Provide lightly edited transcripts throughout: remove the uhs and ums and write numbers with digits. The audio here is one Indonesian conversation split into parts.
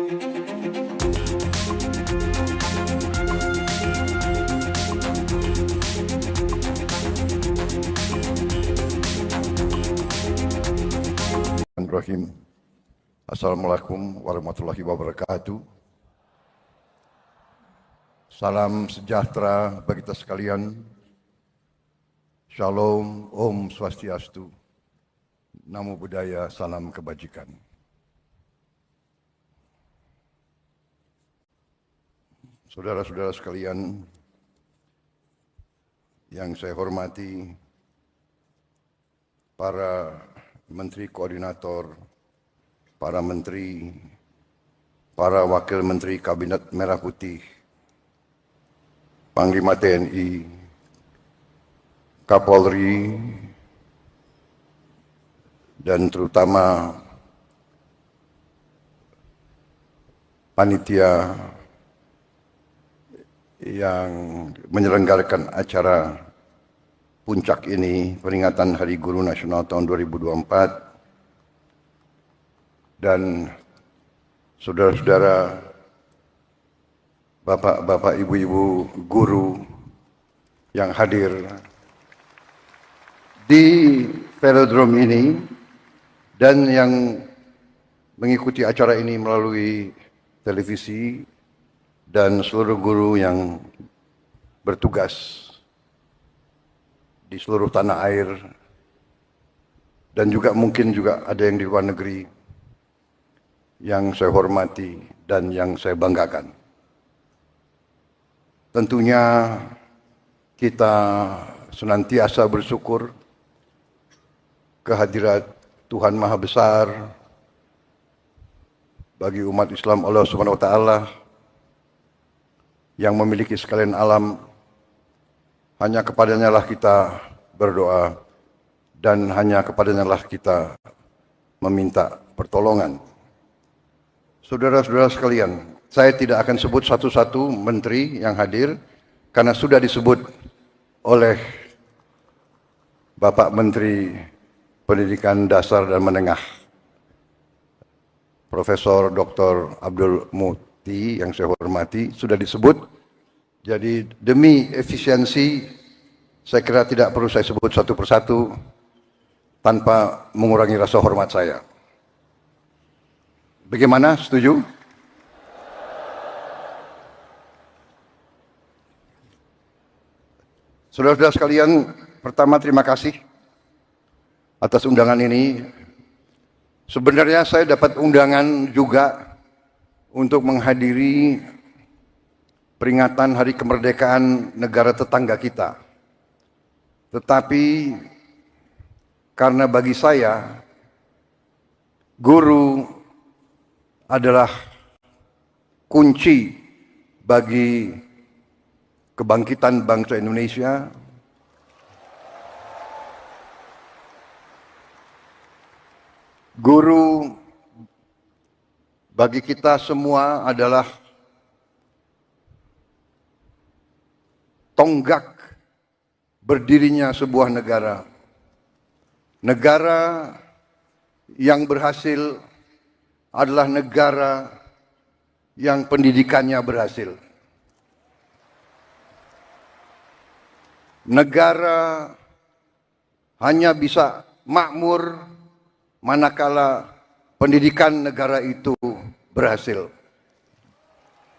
Bismillahirrahmanirrahim. Assalamualaikum warahmatullahi wabarakatuh. Salam sejahtera bagi kita sekalian. Shalom, Om Swastiastu. Namo Buddhaya, salam kebajikan. Saudara-saudara sekalian yang saya hormati, para Menteri Koordinator, para Menteri, para Wakil Menteri Kabinet Merah Putih, Panglima TNI, Kapolri, dan terutama panitia yang menyelenggarakan acara puncak ini, peringatan Hari Guru Nasional tahun 2024, dan saudara-saudara, bapak-bapak, ibu-ibu guru yang hadir di velodrome ini dan yang mengikuti acara ini melalui televisi, dan seluruh guru yang bertugas di seluruh tanah air, dan juga mungkin juga ada yang di luar negeri yang saya hormati dan yang saya banggakan. Tentunya kita senantiasa bersyukur kehadirat Tuhan Maha Besar bagi umat Islam, Allah Subhanahu wa Ta'ala, yang memiliki sekalian alam. Hanya kepadanya lah kita berdoa dan hanya kepadanya lah kita meminta pertolongan. Saudara-saudara sekalian, saya tidak akan sebut satu-satu menteri yang hadir karena sudah disebut oleh Bapak Menteri Pendidikan Dasar dan Menengah, Profesor Dr. Abdul Muti yang saya hormati, sudah disebut. Jadi demi efisiensi, saya kira tidak perlu saya sebut satu persatu tanpa mengurangi rasa hormat saya. Bagaimana? Setuju? Saudara-saudara sekalian, pertama terima kasih atas undangan ini. Sebenarnya saya dapat undangan juga untuk menghadiri peringatan Hari Kemerdekaan negara tetangga kita. Tetapi karena bagi saya, guru adalah kunci bagi kebangkitan bangsa Indonesia. Guru bagi kita semua adalah tonggak berdirinya sebuah negara. Negara yang berhasil adalah negara yang pendidikannya berhasil. Negara hanya bisa makmur manakala pendidikan negara itu berhasil.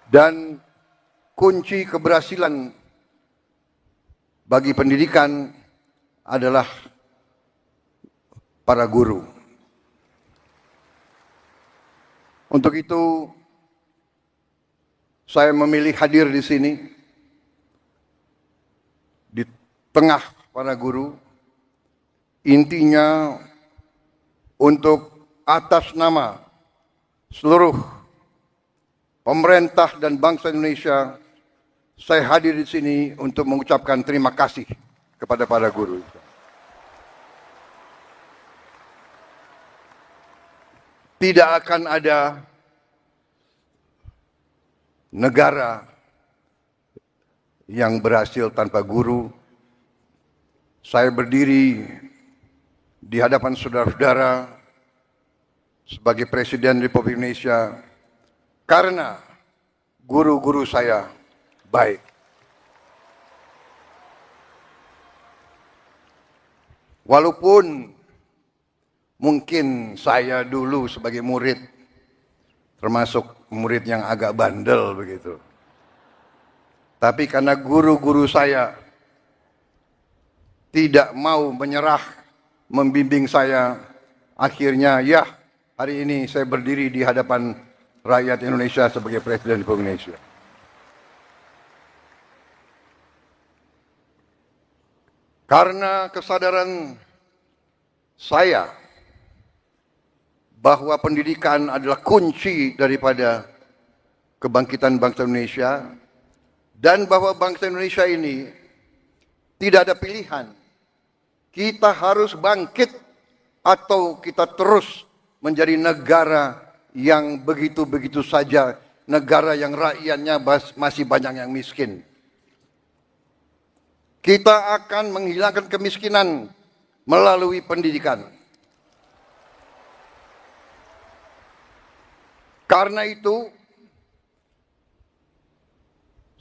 Dan kunci keberhasilan bagi pendidikan adalah para guru. Untuk itu, saya memilih hadir di sini, di tengah para guru, intinya untuk atas nama seluruh pemerintah dan bangsa Indonesia, saya hadir di sini untuk mengucapkan terima kasih kepada para guru. Tidak akan ada negara yang berhasil tanpa guru. Saya berdiri di hadapan saudara-saudara sebagai Presiden Republik Indonesia karena guru-guru saya baik. Walaupun mungkin saya dulu sebagai murid, termasuk murid yang agak bandel begitu. Tapi karena guru-guru saya tidak mau menyerah, membimbing saya, akhirnya ya hari ini saya berdiri di hadapan rakyat Indonesia sebagai Presiden Republik Indonesia. Karena kesadaran saya bahwa pendidikan adalah kunci daripada kebangkitan bangsa Indonesia, dan bahwa bangsa Indonesia ini tidak ada pilihan. Kita harus bangkit atau kita terus menjadi negara yang begitu-begitu saja, negara yang rakyatnya masih banyak yang miskin. Kita akan menghilangkan kemiskinan melalui pendidikan. Karena itu,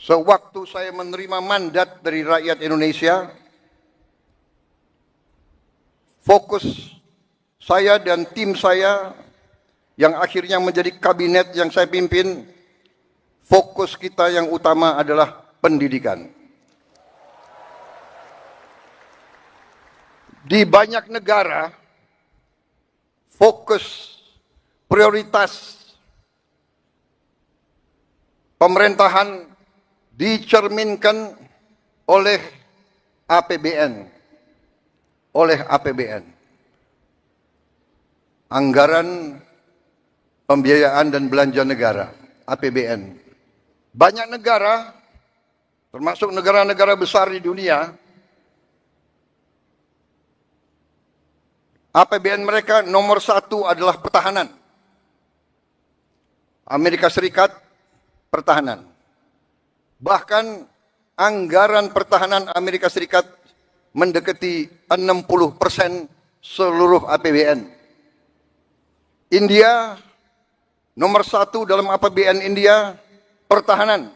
sewaktu saya menerima mandat dari rakyat Indonesia, fokus saya dan tim saya yang akhirnya menjadi kabinet yang saya pimpin, fokus kita yang utama adalah pendidikan. Di banyak negara, fokus prioritas pemerintahan dicerminkan oleh APBN. Anggaran Pembiayaan dan Belanja Negara, APBN. Banyak negara, termasuk negara-negara besar di dunia, APBN mereka nomor 1 adalah pertahanan. Amerika Serikat, pertahanan. Bahkan anggaran pertahanan Amerika Serikat mendekati 60% seluruh APBN. India, nomor 1 dalam APBN India, pertahanan.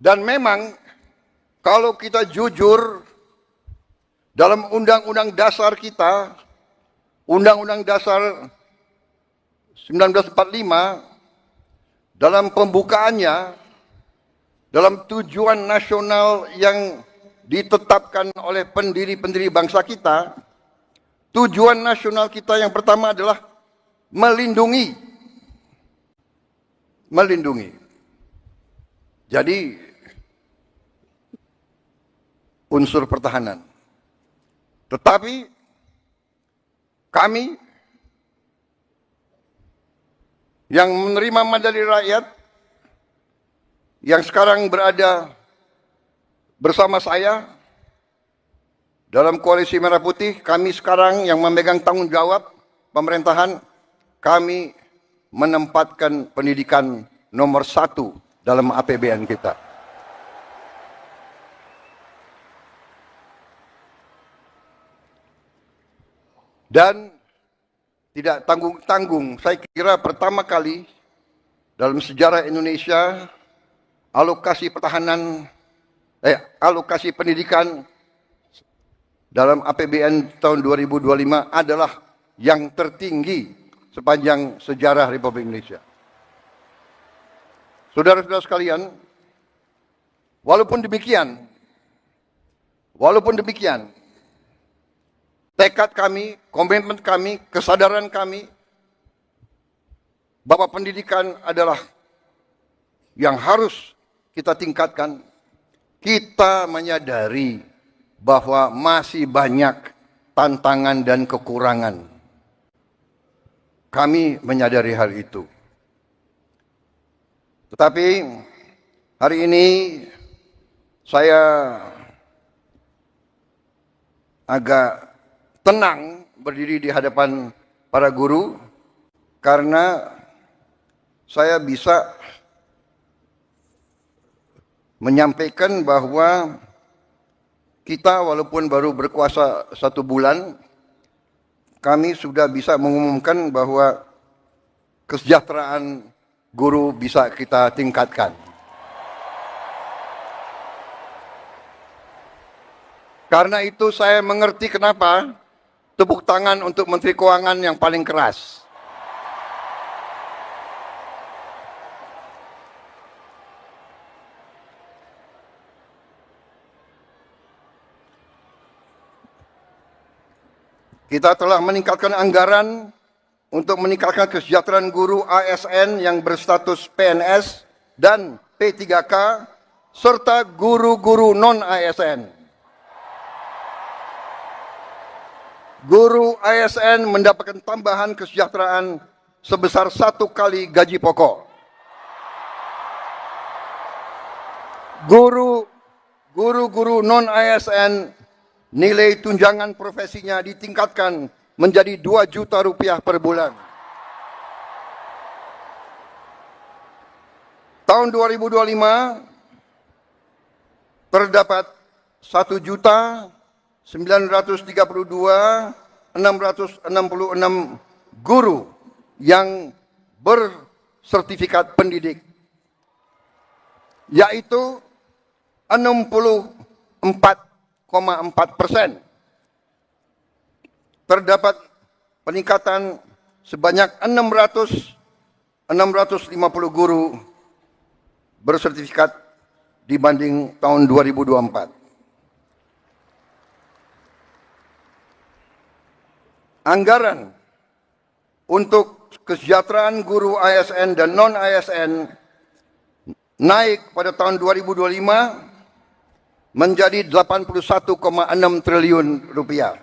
Dan memang kalau kita jujur, dalam undang-undang dasar kita, Undang-Undang Dasar 1945, dalam pembukaannya, dalam tujuan nasional yang ditetapkan oleh pendiri-pendiri bangsa kita, tujuan nasional kita yang pertama adalah melindungi. Jadi, unsur pertahanan. Tetapi kami yang menerima mandat dari rakyat, yang sekarang berada bersama saya dalam Koalisi Merah Putih, kami sekarang yang memegang tanggung jawab pemerintahan, kami menempatkan pendidikan nomor 1 dalam APBN kita. Dan tidak tanggung-tanggung, saya kira pertama kali dalam sejarah Indonesia alokasi pendidikan dalam APBN tahun 2025 adalah yang tertinggi sepanjang sejarah Republik Indonesia. Saudara-saudara sekalian, walaupun demikian, tekad kami, komitmen kami, kesadaran kami bahwa pendidikan adalah yang harus kita tingkatkan. Kita menyadari bahwa masih banyak tantangan dan kekurangan. Kami menyadari hal itu. Tetapi hari ini saya agak tenang berdiri di hadapan para guru karena saya bisa menyampaikan bahwa kita walaupun baru berkuasa 1 bulan, kami sudah bisa mengumumkan bahwa kesejahteraan guru bisa kita tingkatkan. Karena itu saya mengerti kenapa tepuk tangan untuk Menteri Keuangan yang paling keras. Kita telah meningkatkan anggaran untuk meningkatkan kesejahteraan guru ASN yang berstatus PNS dan P3K serta guru-guru non-ASN. Guru ASN mendapatkan tambahan kesejahteraan sebesar 1 kali gaji pokok. Guru-guru non-ASN nilai tunjangan profesinya ditingkatkan menjadi 2 juta rupiah per bulan. Tahun 2025 terdapat 1.932.666 guru yang bersertifikat pendidik, yaitu 64,4%. Terdapat peningkatan sebanyak 650 guru bersertifikat dibanding tahun 2024. Anggaran untuk kesejahteraan guru ASN dan non-ASN naik pada tahun 2025 menjadi 81,6 triliun rupiah.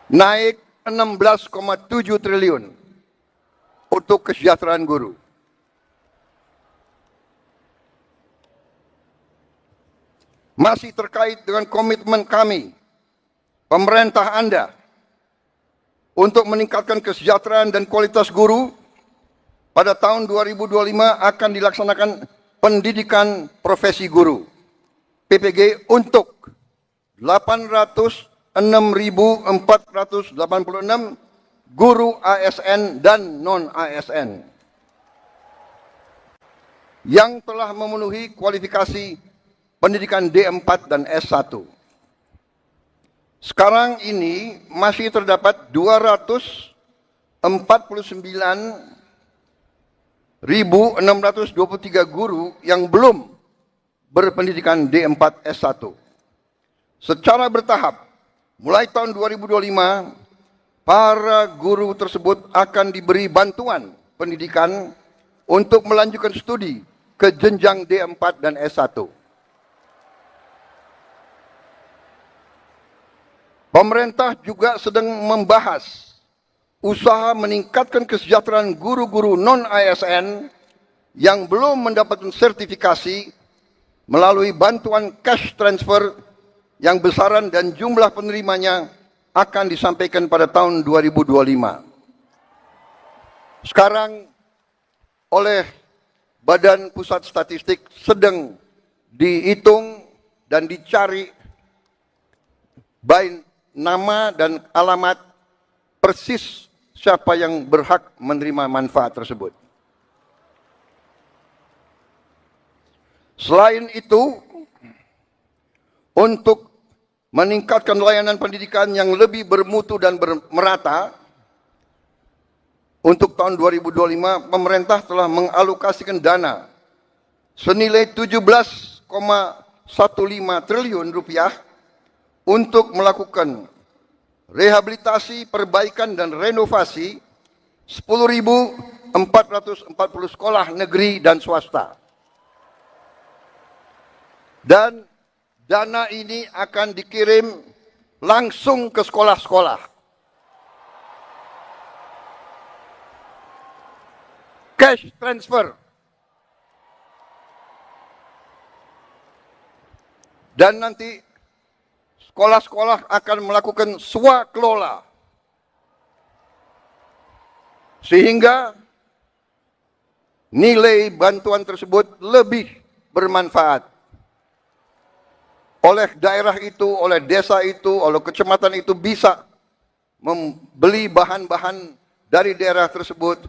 Naik 16,7 triliun untuk kesejahteraan guru. Masih terkait dengan komitmen kami, pemerintah Anda, untuk meningkatkan kesejahteraan dan kualitas guru, pada tahun 2025 akan dilaksanakan pendidikan profesi guru PPG untuk 806.486 guru ASN dan non-ASN yang telah memenuhi kualifikasi pendidikan D4 dan S1. Sekarang ini masih terdapat 249.623 guru yang belum berpendidikan D4 S1. Secara bertahap, mulai tahun 2025, para guru tersebut akan diberi bantuan pendidikan untuk melanjutkan studi ke jenjang D4 dan S1. Pemerintah juga sedang membahas usaha meningkatkan kesejahteraan guru-guru non-ASN yang belum mendapatkan sertifikasi melalui bantuan cash transfer yang besaran dan jumlah penerimanya akan disampaikan pada tahun 2025. Sekarang oleh Badan Pusat Statistik sedang dihitung dan dicari baik nama dan alamat persis siapa yang berhak menerima manfaat tersebut. Selain itu, untuk meningkatkan layanan pendidikan yang lebih bermutu dan merata, untuk tahun 2025 pemerintah telah mengalokasikan dana senilai 17,15 triliun rupiah untuk melakukan rehabilitasi, perbaikan dan renovasi 10.440 sekolah negeri dan swasta. Dan dana ini akan dikirim langsung ke sekolah-sekolah. Cash transfer. Dan nanti sekolah-sekolah akan melakukan swakelola. Sehingga nilai bantuan tersebut lebih bermanfaat. Oleh daerah itu, oleh desa itu, oleh kecamatan itu bisa membeli bahan-bahan dari daerah tersebut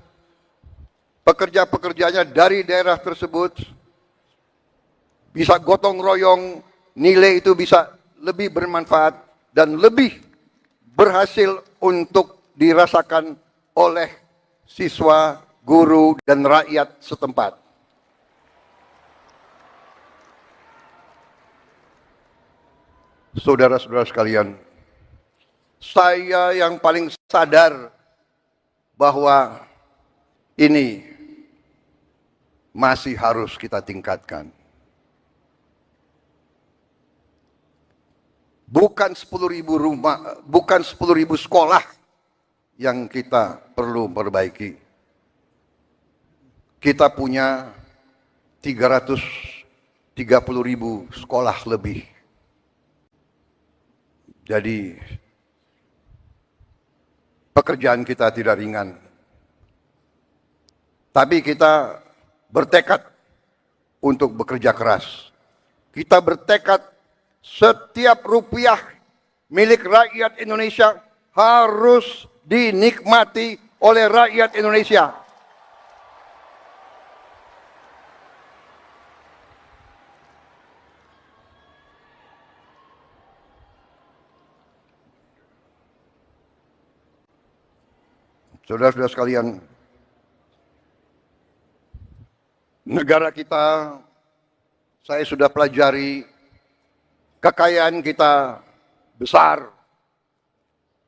pekerja-pekerjanya dari daerah tersebut bisa gotong royong, nilai itu bisa lebih bermanfaat dan lebih berhasil untuk dirasakan oleh siswa, guru, dan rakyat setempat. Saudara-saudara sekalian, saya yang paling sadar bahwa ini masih harus kita tingkatkan. Bukan 10.000 rumah, bukan 10.000 sekolah yang kita perlu perbaiki. Kita punya 330.000 sekolah lebih. Jadi pekerjaan kita tidak ringan. Tapi kita bertekad untuk bekerja keras. Kita bertekad setiap rupiah milik rakyat Indonesia harus dinikmati oleh rakyat Indonesia. Saudara-saudara sekalian, negara kita, saya sudah pelajari, kekayaan kita besar.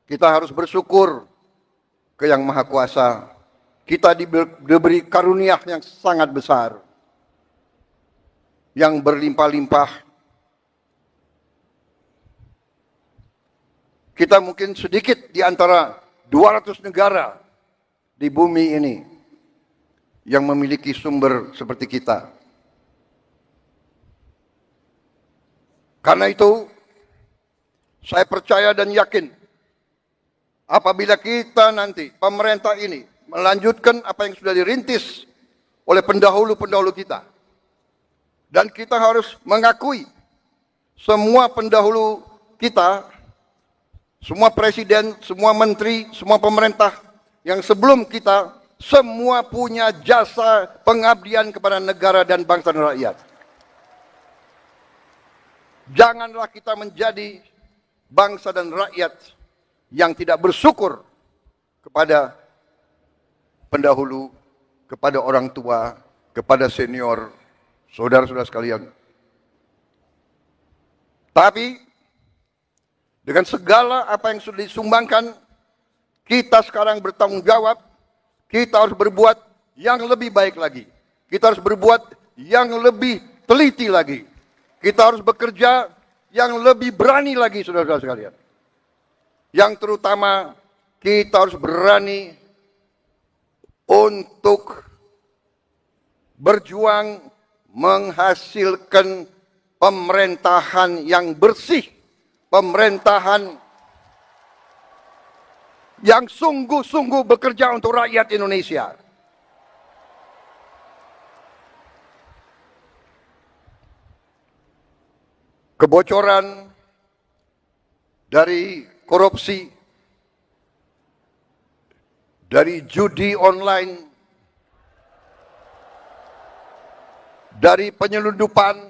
Kita harus bersyukur ke Yang Maha Kuasa. Kita diberi karunia yang sangat besar, yang berlimpah-limpah. Kita mungkin sedikit di antara 200 negara di bumi ini yang memiliki sumber seperti kita. Karena itu, saya percaya dan yakin apabila kita nanti, pemerintah ini, melanjutkan apa yang sudah dirintis oleh pendahulu-pendahulu kita. Dan kita harus mengakui semua pendahulu kita, semua presiden, semua menteri, semua pemerintah yang sebelum kita, semua punya jasa pengabdian kepada negara dan bangsa dan rakyat. Janganlah kita menjadi bangsa dan rakyat yang tidak bersyukur kepada pendahulu, kepada orang tua, kepada senior, saudara-saudara sekalian. Tapi dengan segala apa yang sudah disumbangkan, kita sekarang bertanggung jawab, kita harus berbuat yang lebih baik lagi. Kita harus berbuat yang lebih teliti lagi. Kita harus bekerja yang lebih berani lagi, saudara-saudara sekalian. Yang terutama, kita harus berani untuk berjuang menghasilkan pemerintahan yang bersih, pemerintahan yang sungguh-sungguh bekerja untuk rakyat Indonesia. Kebocoran dari korupsi, dari judi online, dari penyelundupan,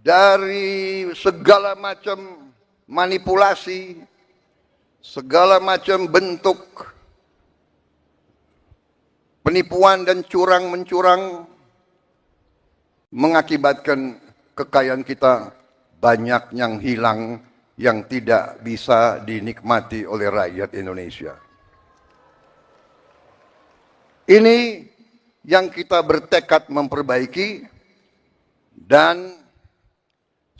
dari segala macam manipulasi, segala macam bentuk penipuan dan curang-mencurang mengakibatkan kekayaan kita banyak yang hilang, yang tidak bisa dinikmati oleh rakyat Indonesia. Ini yang kita bertekad memperbaiki, dan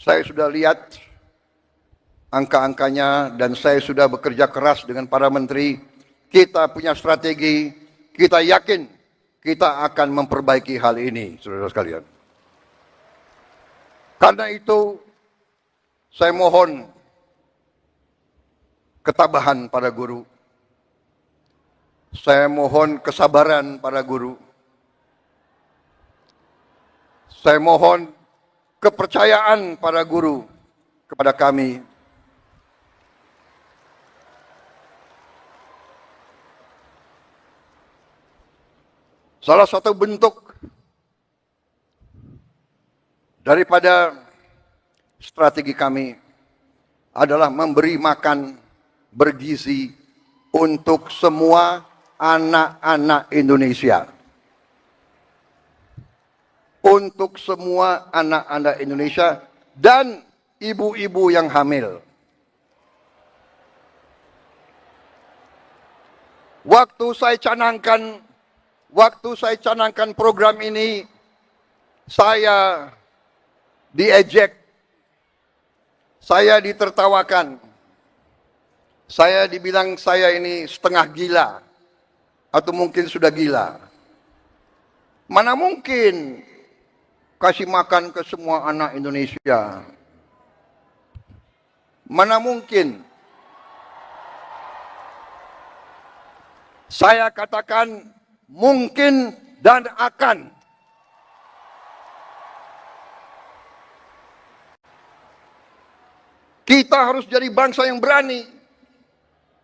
saya sudah lihat angka-angkanya, dan saya sudah bekerja keras dengan para menteri. Kita punya strategi, kita yakin kita akan memperbaiki hal ini, saudara sekalian. Karena itu, saya mohon ketabahan para guru. Saya mohon kesabaran para guru. Saya mohon kepercayaan para guru kepada kami. Salah satu bentuk daripada strategi kami adalah memberi makan bergizi untuk semua anak-anak Indonesia. Untuk semua anak-anak Indonesia dan ibu-ibu yang hamil. Waktu saya canangkan program ini, saya diejek, saya ditertawakan, saya dibilang saya ini setengah gila, atau mungkin sudah gila. Mana mungkin kasih makan ke semua anak Indonesia? Mana mungkin? Saya katakan mungkin dan akan. Kita harus jadi bangsa yang berani.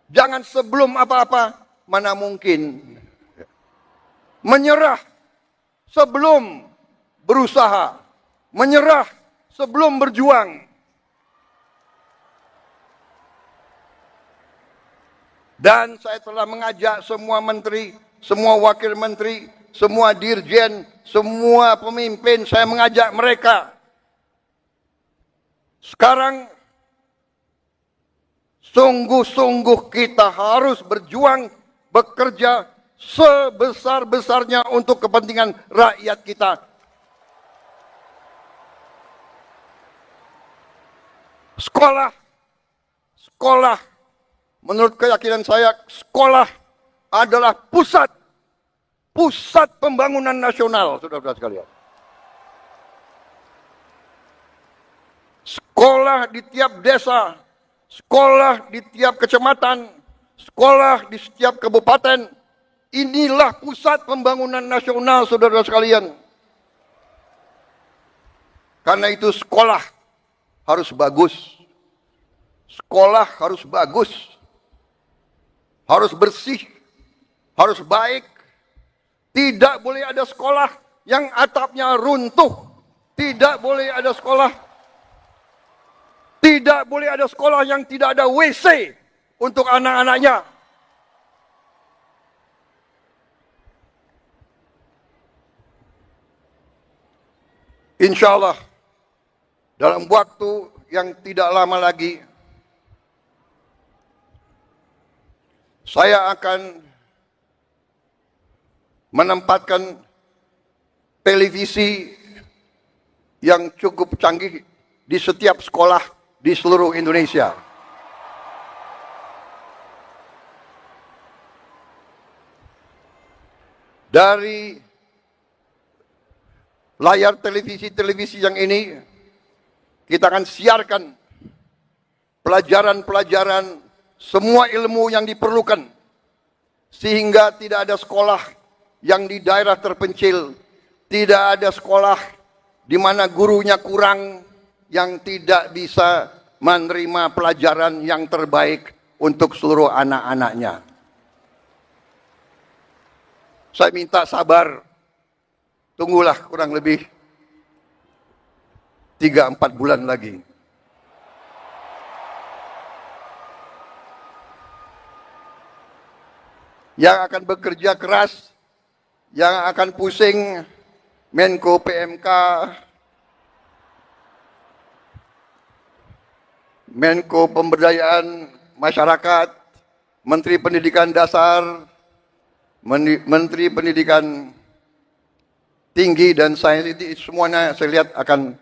Jangan sebelum apa-apa, mana mungkin. Menyerah sebelum berusaha. Menyerah sebelum berjuang. Dan saya telah mengajak semua menteri, semua wakil menteri, semua dirjen, semua pemimpin, saya mengajak mereka. Sekarang, sungguh-sungguh kita harus berjuang, bekerja sebesar-besarnya untuk kepentingan rakyat kita. Sekolah, menurut keyakinan saya, sekolah adalah pusat pembangunan nasional, saudara-saudara sekalian. Sekolah di tiap desa, sekolah di tiap kecamatan, sekolah di setiap kabupaten, inilah pusat pembangunan nasional, saudara-saudara sekalian. Karena itu sekolah harus bagus. Sekolah harus bagus. Harus bersih, harus baik. Tidak boleh ada sekolah yang atapnya runtuh. Tidak boleh ada sekolah yang tidak ada WC untuk anak-anaknya. Insya Allah, dalam waktu yang tidak lama lagi, saya akan menempatkan televisi yang cukup canggih di setiap sekolah di seluruh Indonesia. Dari layar televisi yang ini, kita akan siarkan pelajaran-pelajaran, semua ilmu yang diperlukan, sehingga tidak ada sekolah yang di daerah terpencil, tidak ada sekolah di mana gurunya kurang, yang tidak bisa menerima pelajaran yang terbaik untuk seluruh anak-anaknya. Saya minta sabar, tunggulah kurang lebih 3-4 bulan lagi. Yang akan bekerja keras, yang akan pusing, Menko PMK, Menko Pemberdayaan Masyarakat, Menteri Pendidikan Dasar, Menteri Pendidikan Tinggi dan Sains, itu semuanya saya lihat akan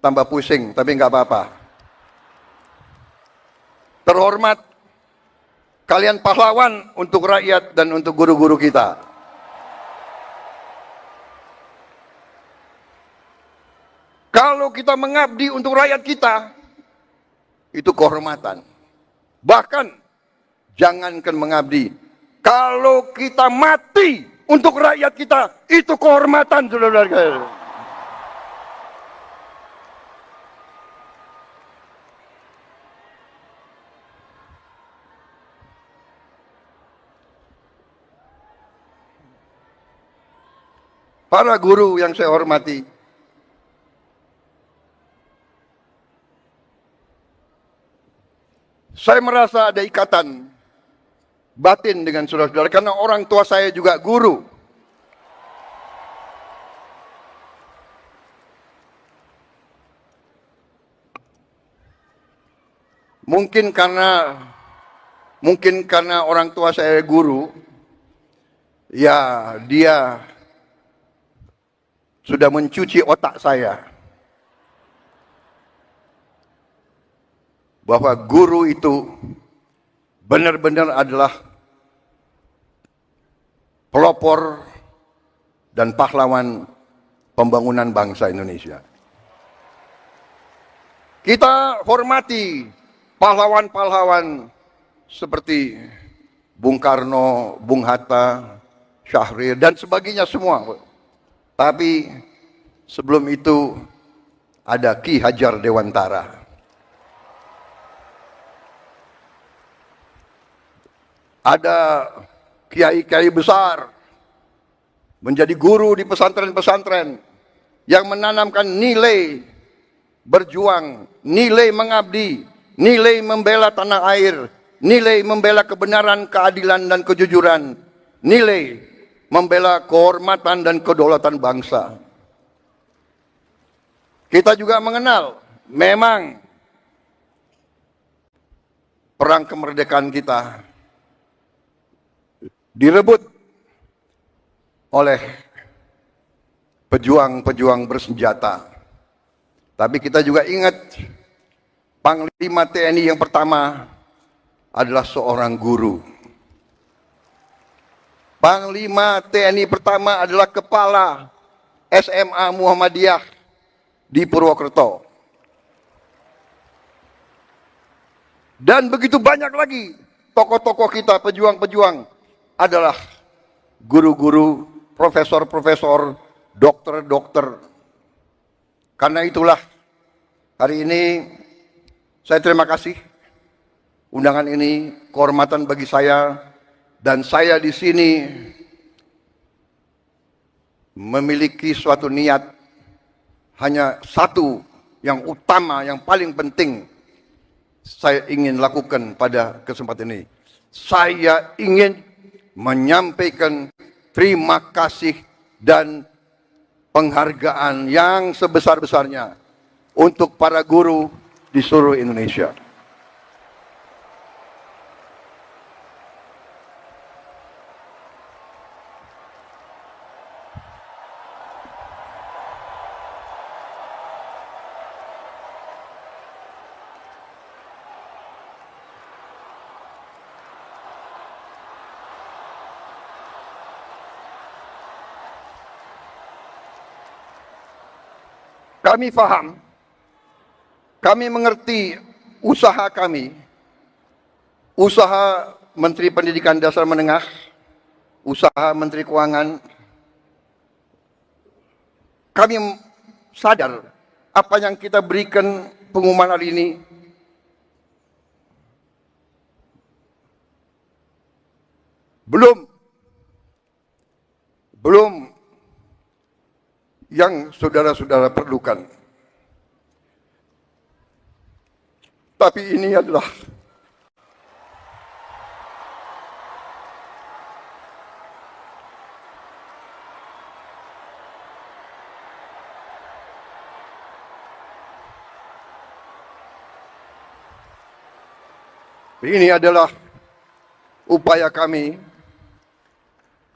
tambah pusing, tapi nggak apa-apa. Terhormat, kalian pahlawan untuk rakyat dan untuk guru-guru kita. Kalau kita mengabdi untuk rakyat kita, itu kehormatan. Bahkan, jangankan mengabdi, kalau kita mati untuk rakyat kita, itu kehormatan, saudara-saudara. para guru yang saya hormati, saya merasa ada ikatan batin dengan saudara-saudara karena orang tua saya juga guru. Mungkin karena orang tua saya guru, ya dia sudah mencuci otak saya bahwa guru itu benar-benar adalah pelopor dan pahlawan pembangunan bangsa Indonesia. Kita hormati pahlawan-pahlawan seperti Bung Karno, Bung Hatta, Syahrir, dan sebagainya semua. Tapi sebelum itu ada Ki Hajar Dewantara. Ada kiai-kiai besar menjadi guru di pesantren-pesantren yang menanamkan nilai berjuang, nilai mengabdi, nilai membela tanah air, nilai membela kebenaran, keadilan, dan kejujuran, nilai membela kehormatan dan kedaulatan bangsa. Kita juga mengenal, memang perang kemerdekaan kita direbut oleh pejuang-pejuang bersenjata. Tapi kita juga ingat Panglima TNI yang pertama adalah seorang guru. Panglima TNI pertama adalah kepala SMA Muhammadiyah di Purwokerto. Dan begitu banyak lagi tokoh-tokoh kita, pejuang-pejuang adalah guru-guru, profesor-profesor, dokter-dokter. Karena itulah hari ini saya terima kasih undangan ini, kehormatan bagi saya, dan saya di sini memiliki suatu niat hanya satu yang utama, yang paling penting saya ingin lakukan pada kesempatan ini. Saya ingin menyampaikan terima kasih dan penghargaan yang sebesar-besarnya untuk para guru di seluruh Indonesia. Kami paham, kami mengerti usaha kami, usaha Menteri Pendidikan Dasar Menengah, usaha Menteri Keuangan. Kami sadar apa yang kita berikan pengumuman hari ini belum yang saudara-saudara perlukan. Tapi ini adalah upaya kami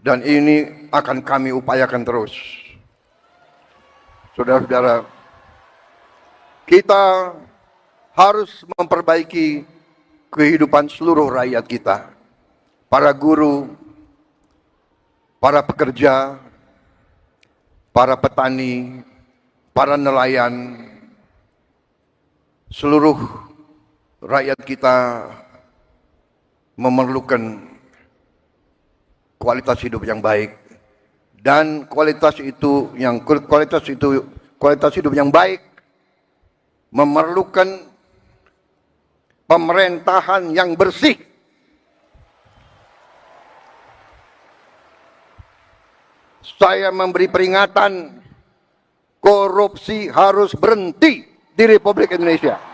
dan ini akan kami upayakan terus. Saudara-saudara, kita harus memperbaiki kehidupan seluruh rakyat kita. Para guru, para pekerja, para petani, para nelayan, seluruh rakyat kita memerlukan kualitas hidup yang baik. Dan kualitas hidup yang baik memerlukan pemerintahan yang bersih. saya memberi peringatan, korupsi harus berhenti di Republik Indonesia.